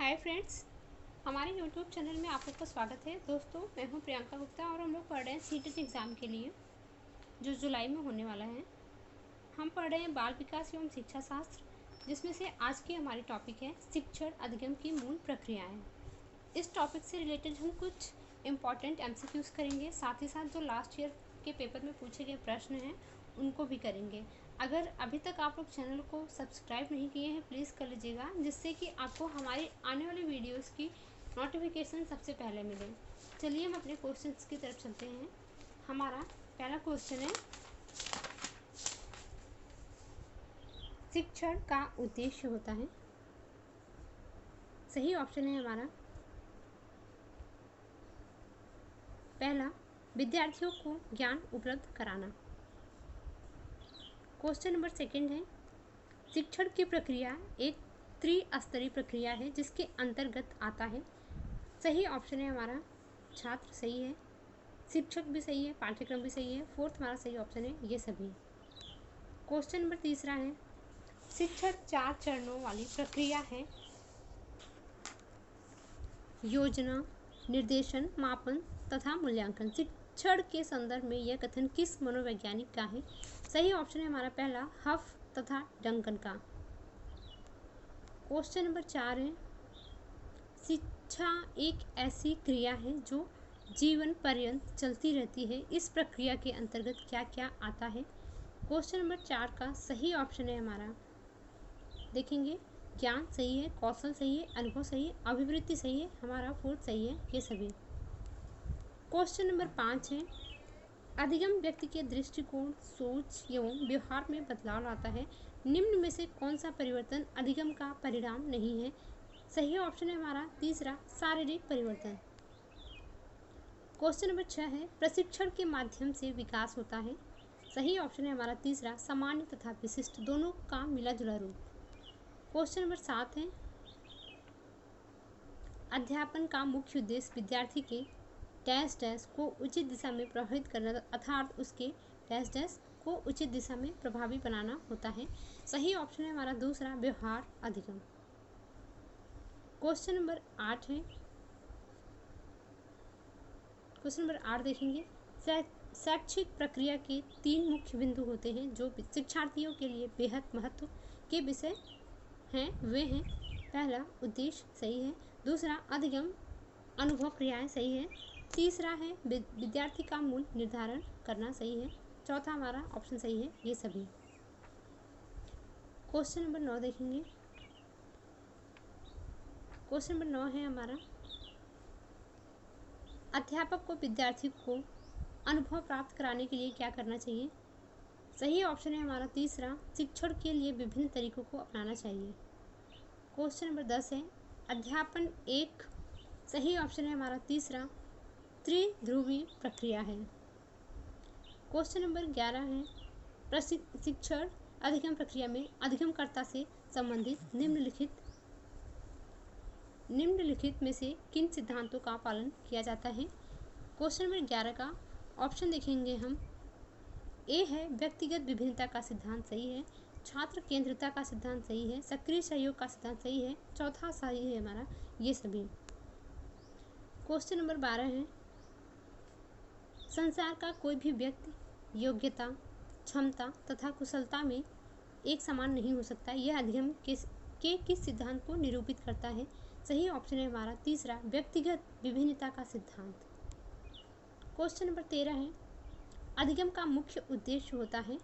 Hi friends, हमारे YouTube channel में आप लोग का स्वागत है। दोस्तों, मैं हूं प्रियंका गुप्ता और हम लोग पढ़ रहे हैं सीटेट एग्ज़ाम के लिए जो जुलाई में होने वाला है। हम पढ़ रहे हैं बाल विकास एवं शिक्षा शास्त्र, जिसमें से आज की हमारी टॉपिक है शिक्षण अधिगम की मूल प्रक्रियाएं। इस टॉपिक से रिलेटेड हम कुछ इम्पॉर्टेंट MCQs करेंगे, साथ ही साथ जो लास्ट ईयर के पेपर में पूछे गए प्रश्न हैं उनको भी करेंगे। अगर अभी तक आप लोग चैनल को सब्सक्राइब नहीं किए हैं, प्लीज़ कर लीजिएगा, जिससे कि आपको हमारी आने वाली वीडियोस की नोटिफिकेशन सबसे पहले मिले। चलिए हम अपने क्वेश्चंस की तरफ चलते हैं। हमारा पहला क्वेश्चन है, शिक्षण का उद्देश्य होता है। सही ऑप्शन है हमारा पहला, विद्यार्थियों को ज्ञान उपलब्ध कराना। क्वेश्चन नंबर सेकंड है, शिक्षण की प्रक्रिया एक त्रिस्तरीय प्रक्रिया है जिसके अंतर्गत आता है। सही ऑप्शन है हमारा छात्र सही है, शिक्षक भी सही है, पाठ्यक्रम भी सही है। फोर्थ हमारा सही ऑप्शन है ये सभी। क्वेश्चन नंबर तीसरा है, शिक्षण 4 चरणों वाली प्रक्रिया है। योजना, निर्देशन, मापन तथा मूल्यांकन। शिक्षण के संदर्भ में यह कथन किस मनोवैज्ञानिक का है? सही ऑप्शन है हमारा पहला हफ तथा डंकन का। क्वेश्चन नंबर 4 है, शिक्षा एक ऐसी क्रिया है जो जीवन पर्यंत चलती रहती है। इस प्रक्रिया के अंतर्गत क्या क्या आता है? क्वेश्चन नंबर 4 का सही ऑप्शन है हमारा, देखेंगे, ज्ञान सही है, कौशल सही है, अनुभव सही है, अभिवृत्ति सही है, हमारा फोर्थ सही है ये सभी। क्वेश्चन नंबर 5 है, अधिगम व्यक्ति के दृष्टिकोण, सोच एवं व्यवहार में बदलाव लाता है। निम्न में से कौन सा परिवर्तन अधिगम का परिणाम नहीं है? सही ऑप्शन है हमारा तीसरा शारीरिक परिवर्तन। क्वेश्चन नंबर 6 है, प्रशिक्षण के माध्यम से विकास होता है। सही ऑप्शन है हमारा तीसरा सामान्य तथा विशिष्ट दोनों का मिला जुला रूप। क्वेश्चन नंबर 7 है, अध्यापन का मुख्य उद्देश्य विद्यार्थी के डैश डैश को उचित दिशा में प्रभावित करना अर्थात उसके डैश डैश को उचित दिशा में प्रभावी बनाना होता है। सही ऑप्शन है हमारा दूसरा व्यवहार अधिगम। क्वेश्चन नंबर 8 है, क्वेश्चन नंबर 8 देखेंगे, शैक्षिक प्रक्रिया के 3 मुख्य बिंदु होते हैं जो शिक्षार्थियों के लिए बेहद महत्व के विषय हैं। वे हैं, पहला उद्देश्य सही है, दूसरा अधिगम अनुभव क्रियाएं सही है, तीसरा है विद्यार्थी का मूल निर्धारण करना सही है, चौथा हमारा ऑप्शन सही है ये सभी। क्वेश्चन नंबर 9 देखेंगे। क्वेश्चन नंबर 9 है हमारा, अध्यापक को विद्यार्थी को अनुभव प्राप्त कराने के लिए क्या करना चाहिए? सही ऑप्शन है हमारा तीसरा शिक्षण के लिए विभिन्न तरीकों को अपनाना चाहिए। क्वेश्चन नंबर 10 है, अध्यापन एक, सही ऑप्शन है हमारा तीसरा त्रिध्रुवीय प्रक्रिया है। क्वेश्चन नंबर 11 है, प्रशिक्षण अधिगम प्रक्रिया में अधिगमकर्ता से संबंधित निम्नलिखित में से किन सिद्धांतों का पालन किया जाता है? क्वेश्चन नंबर 11 का ऑप्शन देखेंगे हम, ए है व्यक्तिगत विभिन्नता का सिद्धांत सही है, छात्र केंद्रिता का सिद्धांत सही है, सक्रिय सहयोग का सिद्धांत सही है, चौथा सही है हमारा ये सभी। क्वेश्चन नंबर 12 है, संसार का कोई भी व्यक्ति योग्यता, क्षमता तथा कुशलता में एक समान नहीं हो सकता। यह अधिगम के किस सिद्धांत को निरूपित करता है? सही ऑप्शन है हमारा तीसरा व्यक्तिगत विभिन्नता का सिद्धांत। क्वेश्चन नंबर 13 है, अधिगम का मुख्य उद्देश्य होता है।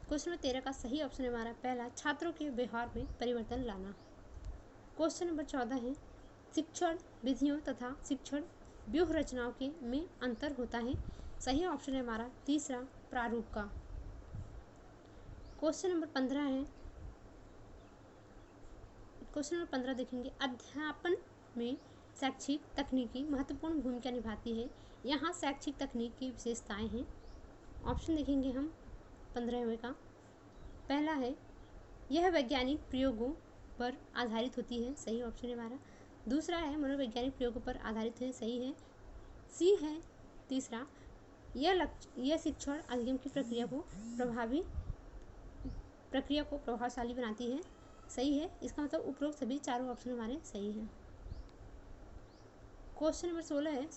क्वेश्चन नंबर 13 का सही ऑप्शन है हमारा पहला छात्रों के व्यवहार में परिवर्तन लाना। क्वेश्चन नंबर 14 है, शिक्षण विधियों तथा शिक्षण व्यूह रचनाओं के में अंतर होता है। सही ऑप्शन है हमारा तीसरा प्रारूप का। क्वेश्चन नंबर 15 है, क्वेश्चन नंबर 15 देखेंगे, अध्यापन में शैक्षिक तकनीकी महत्वपूर्ण भूमिका निभाती है। यहाँ शैक्षिक तकनीक की विशेषताएं हैं। ऑप्शन देखेंगे हम 15वें का, पहला है, यह वैज्ञानिक प्रयोगों पर आधारित होती है। सही ऑप्शन है हमारा दूसरा है, मनोवैज्ञानिक प्रयोगों पर आधारित है। सही है सी है तीसरा, यह शिक्षण अधिगम की प्रक्रिया को प्रभावशाली बनाती है। सही है। इसका मतलब उपरोक्त सभी चारों ऑप्शन हमारे सही हैं। क्वेश्चन नंबर 16 है,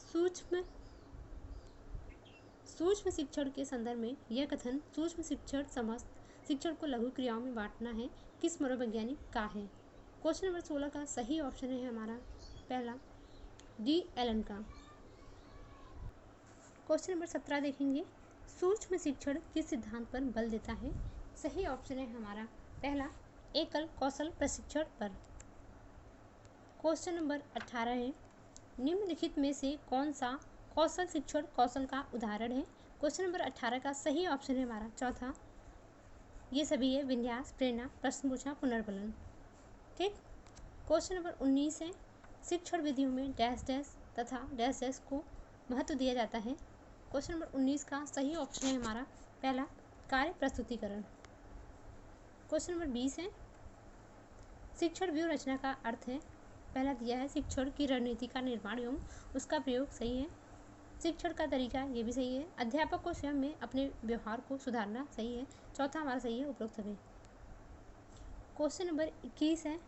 सूक्ष्म शिक्षण के संदर्भ में यह कथन सूक्ष्म शिक्षण समस्त शिक्षण को लघु क्रियाओं में बांटना है किस मनोवैज्ञानिक का है। क्वेश्चन नंबर 16 का सही ऑप्शन है हमारा पहला डी एलन का। क्वेश्चन नंबर 17 देखेंगे, सूक्ष्म शिक्षण किस सिद्धांत पर बल देता है। सही ऑप्शन है हमारा पहला एकल कौशल प्रशिक्षण पर। क्वेश्चन नंबर 18 है, निम्नलिखित में से कौन सा कौशल शिक्षण कौशल का उदाहरण है। क्वेश्चन नंबर 18 का सही ऑप्शन है हमारा चौथा, ये सभी है विन्यास, प्रेरणा, प्रश्न पूछना, पुनर्बलन। ठीक। क्वेश्चन नंबर 19 है, शिक्षण विधियों में डैश डैश तथा डैश डैश को महत्व दिया जाता है। क्वेश्चन नंबर 19 का सही ऑप्शन है हमारा पहला कार्य प्रस्तुतिकरण। क्वेश्चन नंबर 20 है, शिक्षण व्यूह रचना का अर्थ है। पहला दिया है शिक्षण की रणनीति का निर्माण एवं उसका प्रयोग, सही है। शिक्षण का तरीका, ये भी सही है। अध्यापक को स्वयं में अपने व्यवहार को सुधारना, सही है। चौथा हमारा सही है उपरोक्त सभी। क्वेश्चन नंबर 21 है,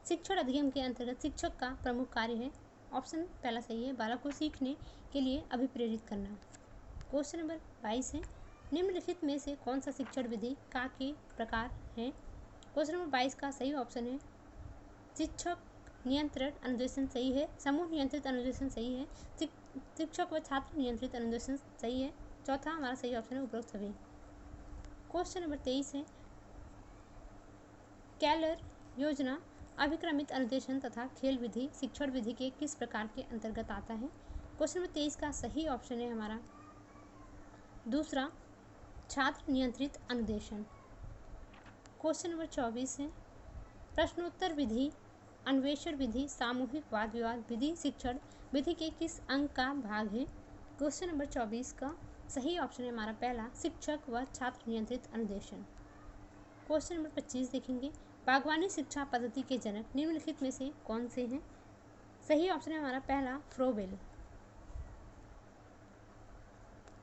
शिक्षण अधिगम के अंतर्गत शिक्षक का प्रमुख कार्य है। ऑप्शन पहला सही है, बालक को सीखने के लिए अभिप्रेरित करना। क्वेश्चन नंबर 22 है, निम्नलिखित में से कौन सा शिक्षण विधि का के प्रकार है। क्वेश्चन नंबर 22 का सही ऑप्शन है शिक्षक नियंत्रण अनुदेशन, सही है। समूह नियंत्रित अनुदेशन, सही है। शिक्षक व छात्र नियंत्रित अनुदेशन, सही है। चौथा हमारा सही ऑप्शन है उपरोक्त सभी। क्वेश्चन नंबर 23 है, कैलर योजना अभिक्रमित अनुदेशन तथा खेल विधि शिक्षण विधि के किस प्रकार के अंतर्गत आता है। क्वेश्चन नंबर 23 का सही ऑप्शन है हमारा दूसरा छात्र नियंत्रित अनुदेशन। क्वेश्चन नंबर 24 है, प्रश्नोत्तर विधि, अन्वेषण विधि, सामूहिक वाद विवाद विधि शिक्षण विधि के किस अंग का भाग है। क्वेश्चन नंबर 24 का सही ऑप्शन है हमारा पहला शिक्षक व छात्र नियंत्रित अनुदेशन। क्वेश्चन नंबर 25 देखेंगे, बागवानी शिक्षा पद्धति के जनक निम्नलिखित में से कौन से हैं। सही ऑप्शन है हमारा पहला फ्रोबेल।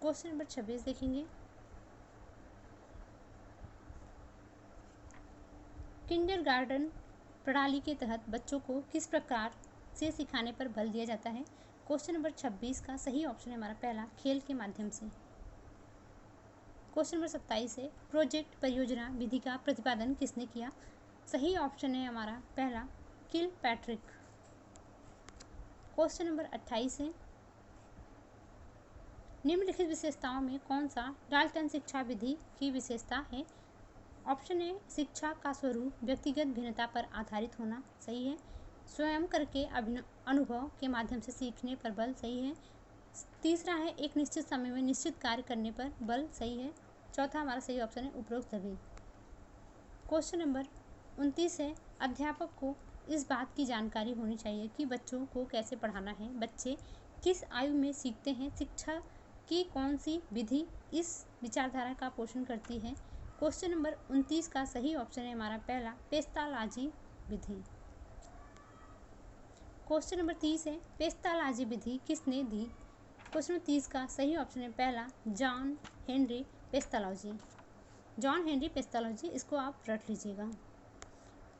क्वेश्चन नंबर 26 देखेंगे, किंडरगार्टन प्रणाली के तहत बच्चों को किस प्रकार से सिखाने पर बल दिया जाता है। क्वेश्चन नंबर 26 का सही ऑप्शन है हमारा पहला खेल के माध्यम से। क्वेश्चन नंबर 27 है, प्रोजेक्ट परियोजना विधि का प्रतिपादन किसने किया। सही ऑप्शन है हमारा पहला किल पैट्रिक। क्वेश्चन नंबर 28 है, निम्नलिखित विशेषताओं में कौन सा डाल्टन शिक्षा विधि की विशेषता है। ऑप्शन ए शिक्षा का स्वरूप व्यक्तिगत भिन्नता पर आधारित होना, सही है। स्वयं करके अनुभव के माध्यम से सीखने पर बल, सही है। तीसरा है एक निश्चित समय में निश्चित कार्य करने पर बल, सही है। चौथा हमारा सही ऑप्शन है उपरोक्त सभी। क्वेश्चन नंबर 29 है, अध्यापक को इस बात की जानकारी होनी चाहिए कि बच्चों को कैसे पढ़ाना है। बच्चे किस आयु में सीखते हैं। शिक्षा की कौन सी विधि इस विचारधारा का पोषण करती है। क्वेश्चन नंबर 29 का सही ऑप्शन है हमारा पहला पेस्तालाजी विधि। क्वेश्चन नंबर 30 है, पेस्तालाजी विधि किसने दी। क्वेश्चन नंबर 30 का सही ऑप्शन है पहला जॉन हेनरी पेस्तालॉजी। जॉन हेनरी पेस्तालॉजी, इसको आप रट लीजिएगा।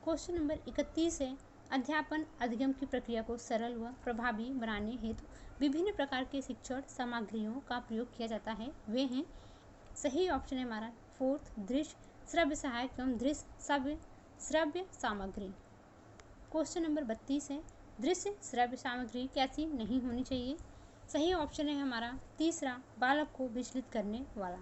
क्वेश्चन नंबर 31 है, अध्यापन अधिगम की प्रक्रिया को सरल व प्रभावी बनाने हेतु विभिन्न प्रकार के शिक्षण सामग्रियों का प्रयोग किया जाता है। वे हैं, सही ऑप्शन है हमारा फोर्थ दृश्य श्रव्य सहायक एवं दृश्य श्रव्य सामग्री। क्वेश्चन नंबर 32 है, दृश्य श्रव्य सामग्री कैसी नहीं होनी चाहिए। सही ऑप्शन है हमारा तीसरा बालक को विचलित करने वाला।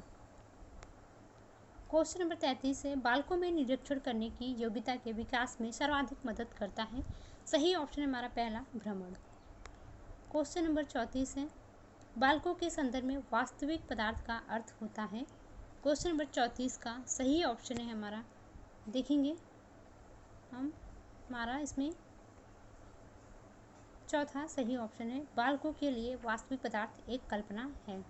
क्वेश्चन नंबर 33 है, बालकों में निरीक्षण करने की योग्यता के विकास में सर्वाधिक मदद करता है। सही ऑप्शन है हमारा पहला भ्रमण। क्वेश्चन नंबर 34 है, बालकों के संदर्भ में वास्तविक पदार्थ का अर्थ होता है। क्वेश्चन नंबर 34 का सही ऑप्शन है हमारा, देखेंगे हम हमारा इसमें चौथा सही ऑप्शन है, बालकों के लिए वास्तविक पदार्थ एक कल्पना है।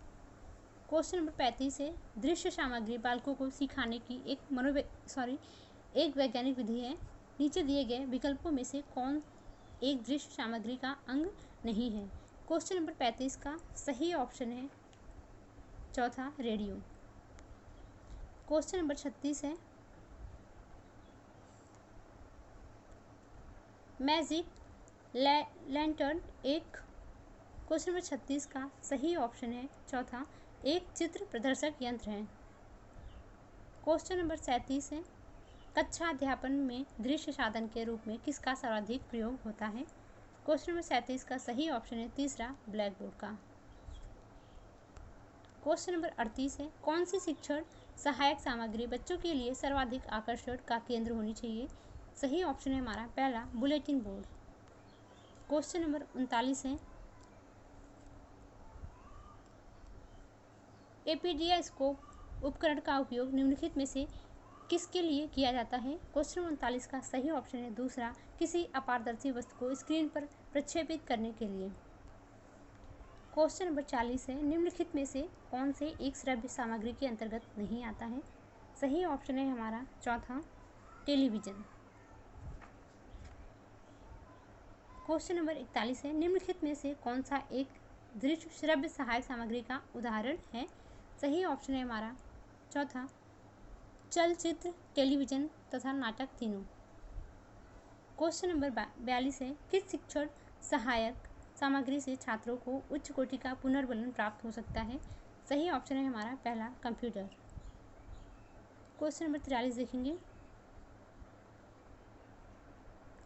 क्वेश्चन नंबर 35 है, दृश्य सामग्री बालकों को सिखाने की एक वैज्ञानिक विधि है। नीचे दिए गए विकल्पों में से कौन एक दृश्य सामग्री का अंग नहीं है। क्वेश्चन नंबर 35 का सही ऑप्शन है चौथा रेडियो। क्वेश्चन नंबर 36 है, मैजिक लैंटर्न एक। क्वेश्चन नंबर 36 का सही ऑप्शन है चौथा, एक चित्र प्रदर्शक यंत्र है। क्वेश्चन नंबर 37 है, कक्षा अध्यापन में दृश्य साधन के रूप में किसका सर्वाधिक प्रयोग होता है। क्वेश्चन नंबर 37 का सही ऑप्शन है तीसरा, ब्लैक बोर्ड का। क्वेश्चन नंबर 38 है, कौन सी शिक्षण सहायक सामग्री बच्चों के लिए सर्वाधिक आकर्षण का केंद्र होनी चाहिए। सही ऑप्शन है हमारा पहला, बुलेटिन बोर्ड। क्वेश्चन नंबर 39 है, एपीडियास्कोप उपकरण का उपयोग निम्नलिखित में से किसके लिए किया जाता है। क्वेश्चन 39 का सही ऑप्शन है दूसरा, किसी अपारदर्शी वस्तु को स्क्रीन पर प्रक्षेपित करने के लिए। क्वेश्चन नंबर 40 है, निम्नलिखित में से कौन से एक श्रव्य सामग्री के अंतर्गत नहीं आता है। सही ऑप्शन है हमारा चौथा, टेलीविजन। क्वेश्चन नंबर 41 है, निम्नलिखित में से कौन सा एक दृश्य श्रव्य सहायक सामग्री का उदाहरण है। सही ऑप्शन है हमारा चौथा, चलचित्र, टेलीविजन तथा नाटक तीनों। क्वेश्चन नंबर 42 है, किस शिक्षण सहायक सामग्री से छात्रों को उच्च कोटि का पुनर्बलन प्राप्त हो सकता है। सही ऑप्शन है हमारा पहला, कंप्यूटर। क्वेश्चन नंबर 43 देखेंगे।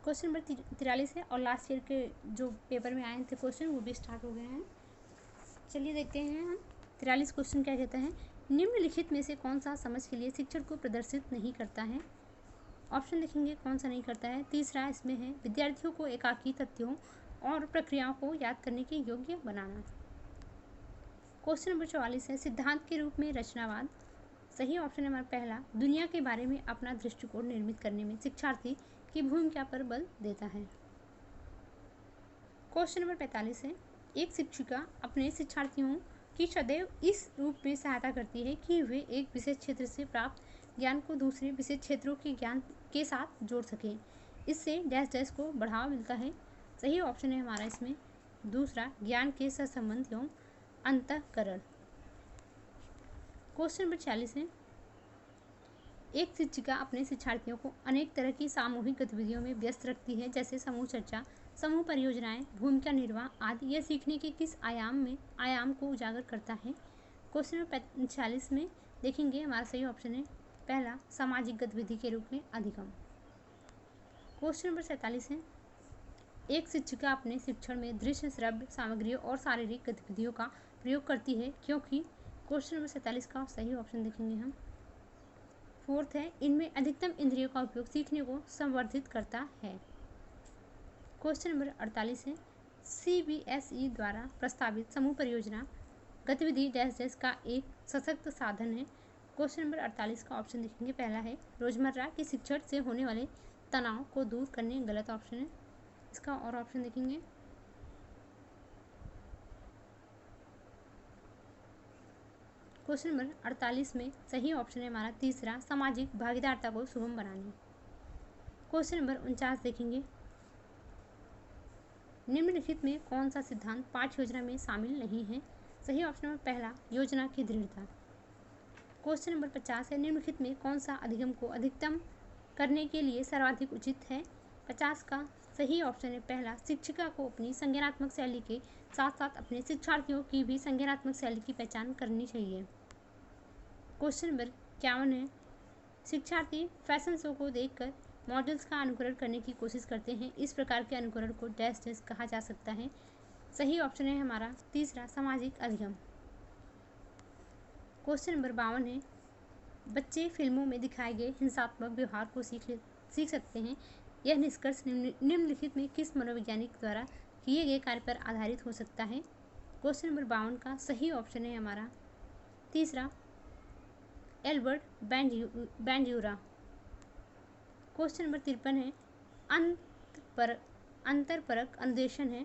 क्वेश्चन नंबर 43 है और लास्ट ईयर के जो पेपर में आए थे क्वेश्चन वो भी स्टार्ट हो गए हैं। चलिए देखते हैं हम 43 क्वेश्चन क्या कहता है। निम्नलिखित में से कौन सा समझ के लिए शिक्षण को प्रदर्शित नहीं करता है। ऑप्शन देखेंगे कौन सा नहीं करता है। तीसरा इसमें है, विद्यार्थियों को एकाकी तथ्यों और प्रक्रियाओं को याद करने के योग्य बनाना। क्वेश्चन नंबर 44 है, सिद्धांत के रूप में रचनावाद। सही ऑप्शन है हमारा पहला, दुनिया के बारे में अपना दृष्टिकोण निर्मित करने में शिक्षार्थी की भूमिका पर बल देता है। क्वेश्चन नंबर 45 है, एक शिक्षिका अपने शिक्षार्थियों की सदैव इस रूप में सहायता करती है कि वे एक विशेष क्षेत्र से प्राप्त ज्ञान को दूसरे विशेष क्षेत्रों के ज्ञान के साथ जोड़ सकें। इससे डैश डैश को बढ़ावा मिलता है। सही ऑप्शन है हमारा इसमें दूसरा, ज्ञान के सहसंबंध एवं अंतःकरण। क्वेश्चन नंबर 46 है, एक शिक्षिका अपने शिक्षार्थियों को अनेक तरह की सामूहिक गतिविधियों में व्यस्त रखती है, जैसे समूह चर्चा, समूह परियोजनाएं, भूमिका निर्वाह आदि। यह सीखने के किस आयाम को उजागर करता है। क्वेश्चन नंबर 45 में देखेंगे हमारा सही ऑप्शन है पहला, सामाजिक गतिविधि के रूप में अधिगम। क्वेश्चन नंबर 47 है, एक शिक्षिका अपने शिक्षण में दृश्य श्रव्य सामग्रियों और शारीरिक गतिविधियों का प्रयोग करती है क्योंकि। क्वेश्चन नंबर 47 का सही ऑप्शन देखेंगे हम फोर्थ है, इनमें अधिकतम इंद्रियों का उपयोग सीखने को संवर्धित करता है। क्वेश्चन नंबर 48 है, CBSE द्वारा प्रस्तावित समूह परियोजना गतिविधि डैश डैश का एक सशक्त साधन है। क्वेश्चन नंबर 48 का ऑप्शन देखेंगे पहला है, रोजमर्रा के शिक्षण से होने वाले तनाव को दूर करने। गलत ऑप्शन है इसका, और ऑप्शन देखेंगे क्वेश्चन नंबर 48 में सही ऑप्शन है हमारा तीसरा, सामाजिक भागीदारता को सुगम बनाने। क्वेश्चन नंबर 49 देखेंगे, निम्नलिखित में कौन सा सिद्धांत पाठ्य योजना में शामिल नहीं है। सही ऑप्शन नंबर पहला, योजना की दृढ़ता। क्वेश्चन नंबर 50 है, निम्नलिखित में कौन सा अधिगम को अधिकतम करने के लिए सर्वाधिक उचित है। 50 का सही ऑप्शन है पहला, शिक्षिका को अपनी संज्ञानात्मक शैली के साथ साथ अपने शिक्षार्थियों की भी संज्ञानात्मक शैली की पहचान करनी चाहिए। क्वेश्चन नंबर 51 है, शिक्षार्थी फैशन शो को देखकर मॉडल्स का अनुकरण करने की कोशिश करते हैं। इस प्रकार के अनुकरण को डैश डैश कहा जा सकता है। सही ऑप्शन है हमारा तीसरा, सामाजिक अधिगम। क्वेश्चन नंबर 52 है, बच्चे फिल्मों में दिखाए गए हिंसात्मक व्यवहार को सीख सकते हैं। यह निष्कर्ष निम्नलिखित में किस मनोवैज्ञानिक द्वारा किए गए कार्य पर आधारित हो सकता है। क्वेश्चन नंबर 52 का सही ऑप्शन है हमारा तीसरा, एल्बर्ट बैंड्यूरा। क्वेश्चन नंबर 53 है, अंतरपरक अन्वेषण है।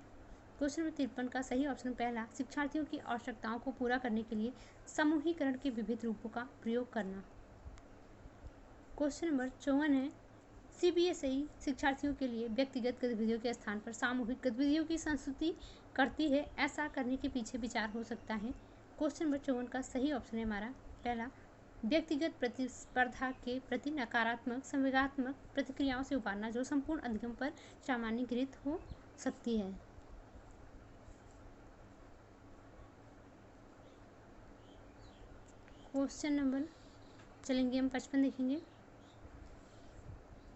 क्वेश्चन नंबर 53 का सही ऑप्शन पहला, शिक्षार्थियों की आवश्यकताओं को पूरा करने के लिए समूहीकरण के विविध रूपों का प्रयोग करना। क्वेश्चन नंबर 54 है, CBSE शिक्षार्थियों के लिए व्यक्तिगत गतिविधियों के स्थान पर सामूहिक गतिविधियों की संस्तुति करती है। ऐसा करने के पीछे विचार हो सकता है। क्वेश्चन नंबर 54 का सही ऑप्शन है हमारा पहला, व्यक्तिगत प्रतिस्पर्धा के प्रति नकारात्मक संवेगात्मक प्रतिक्रियाओं से उबारना जो संपूर्ण अधिगम पर सामान्यीकृत हो सकती है। क्वेश्चन नंबर चलेंगे हम 55 देखेंगे।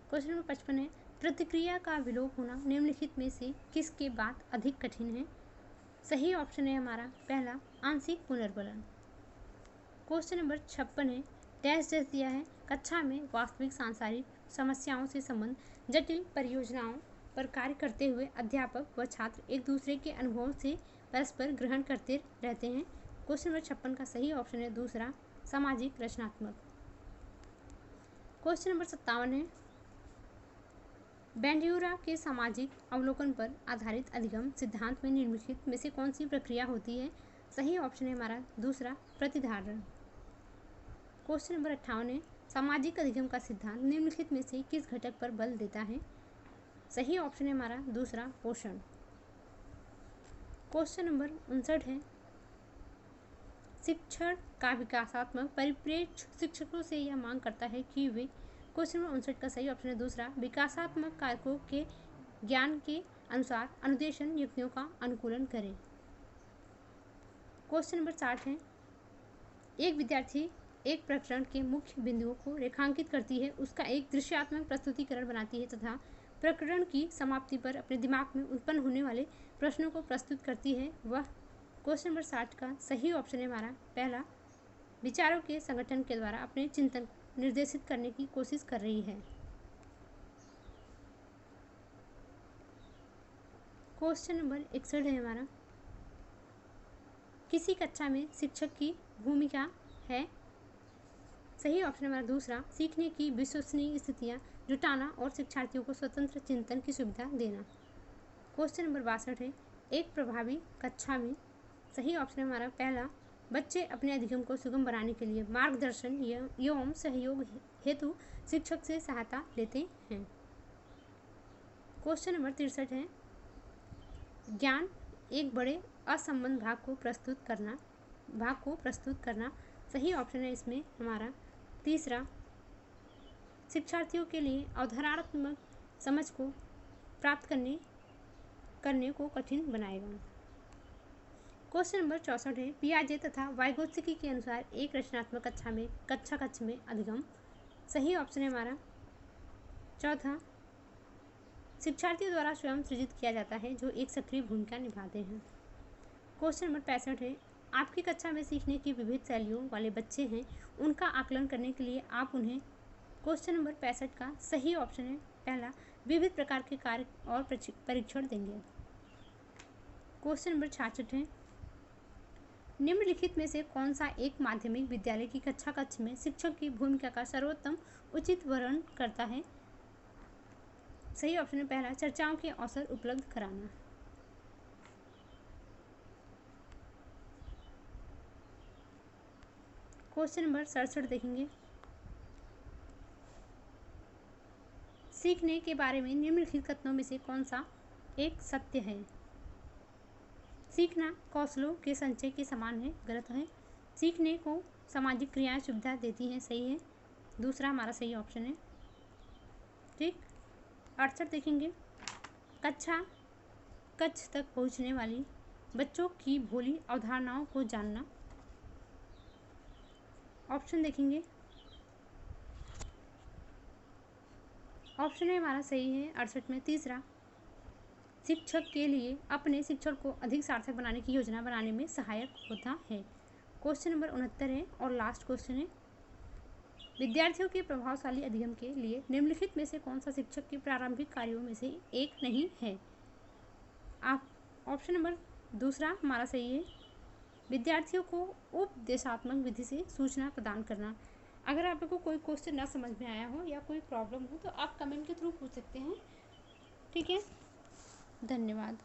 क्वेश्चन नंबर 55 है, प्रतिक्रिया का विलोप होना निम्नलिखित में से किसके बाद अधिक कठिन है? सही ऑप्शन है हमारा पहला, आंशिक पुनर्बलन। क्वेश्चन नंबर 56 है, डैश डैश दिया है, कक्षा में वास्तविक सांसारिक समस्याओं से संबंध जटिल परियोजनाओं पर कार्य करते हुए अध्यापक व छात्र एक दूसरे के अनुभवों से परस्पर ग्रहण करते रहते हैं। क्वेश्चन नंबर 56 का सही ऑप्शन है दूसरा, सामाजिक रचनात्मक। क्वेश्चन नंबर 57 है, बैंड्यूरा के सामाजिक अवलोकन पर आधारित अधिगम सिद्धांत में निम्नलिखित में से कौन सी प्रक्रिया होती है? सही ऑप्शन है हमारा दूसरा, प्रतिधारण। क्वेश्चन नंबर 58 है, सामाजिक अधिगम का सिद्धांत निम्नलिखित में से किस घटक पर बल देता है? सही ऑप्शन है हमारा दूसरा, पोषण। क्वेश्चन नंबर 59 है, शिक्षण का विकासात्मक परिप्रेक्ष्य शिक्षकों से यह मांग करता है कि वे, क्वेश्चन नंबर 59 का सही ऑप्शन है दूसरा, विकासात्मक कारकों के ज्ञान के अनुसार अनुदेशन युक्तियों का अनुकूलन करें। क्वेश्चन नंबर 60 है, एक विद्यार्थी एक प्रकरण के मुख्य बिंदुओं को रेखांकित करती है, उसका एक दृश्यात्मक प्रस्तुतिकरण बनाती है तथा प्रकरण की समाप्ति पर अपने दिमाग में उत्पन्न होने वाले प्रश्नों को प्रस्तुत करती है। वह, क्वेश्चन नंबर 60 का सही ऑप्शन है हमारा पहला, विचारों के संगठन के द्वारा अपने चिंतन निर्देशित करने की कोशिश कर रही है। क्वेश्चन नंबर 61 है हमारा, किसी कक्षा में शिक्षक की भूमिका है? सही ऑप्शन हमारा दूसरा, सीखने की विश्वसनीय स्थितियां जुटाना और शिक्षार्थियों को स्वतंत्र चिंतन की सुविधा देना। क्वेश्चन नंबर 62 है, एक प्रभावी कक्षा में? सही ऑप्शन हमारा पहला, बच्चे अपने अधिगम को सुगम बनाने के लिए मार्गदर्शन एवं सहयोग हेतु शिक्षक से सहायता लेते हैं। क्वेश्चन नंबर 63 है, ज्ञान एक बड़े असंबद्ध भाग को प्रस्तुत करना। सही ऑप्शन है इसमें हमारा तीसरा, शिक्षार्थियों के लिए अवधारणात्मक समझ को प्राप्त करने को कठिन बनाएगा। क्वेश्चन नंबर 64 है, पियाजे तथा वाइगोत्स्की के अनुसार एक रचनात्मक कक्षा कक्ष में अधिगम। सही ऑप्शन है हमारा चौथा, शिक्षार्थियों द्वारा स्वयं सृजित किया जाता है जो एक सक्रिय भूमिका निभाते हैं। क्वेश्चन नंबर 65 है, आपकी कक्षा में सीखने की विविध शैलियों वाले बच्चे हैं, उनका आकलन करने के लिए आप उन्हें, क्वेश्चन नंबर 65 का सही ऑप्शन है पहला, विविध प्रकार के कार्य और परीक्षण देंगे। क्वेश्चन नंबर 66 है, निम्नलिखित में से कौन सा एक माध्यमिक विद्यालय की कक्षा कक्ष में शिक्षक की भूमिका का सर्वोत्तम उचित वर्णन करता है? सही ऑप्शन है पहला, चर्चाओं के अवसर उपलब्ध कराना। क्वेश्चन नंबर 67 देखेंगे, सीखने के बारे में निम्नलिखित कथनों में से कौन सा एक सत्य है? सीखना कौशलों के संचय के समान है, गलत है। सीखने को सामाजिक क्रियाएं सुविधा देती हैं, सही है, दूसरा हमारा सही ऑप्शन है। ठीक, 68 देखेंगे, कक्ष तक पहुंचने वाली बच्चों की भोली अवधारणाओं को जानना। ऑप्शन देखेंगे, ऑप्शन है हमारा सही है 68 में तीसरा, शिक्षक के लिए अपने शिक्षण को अधिक सार्थक बनाने की योजना बनाने में सहायक होता है। क्वेश्चन नंबर 69 है और लास्ट क्वेश्चन है, विद्यार्थियों के प्रभावशाली अधिगम के लिए निम्नलिखित में से कौन सा शिक्षक के प्रारंभिक कार्यों में से एक नहीं है? आप ऑप्शन नंबर दूसरा हमारा सही है, विद्यार्थियों को उपदेशात्मक विधि से सूचना प्रदान करना। अगर आपको कोई क्वेश्चन ना समझ में आया हो या कोई प्रॉब्लम हो तो आप कमेंट के थ्रू पूछ सकते हैं। ठीक है, धन्यवाद।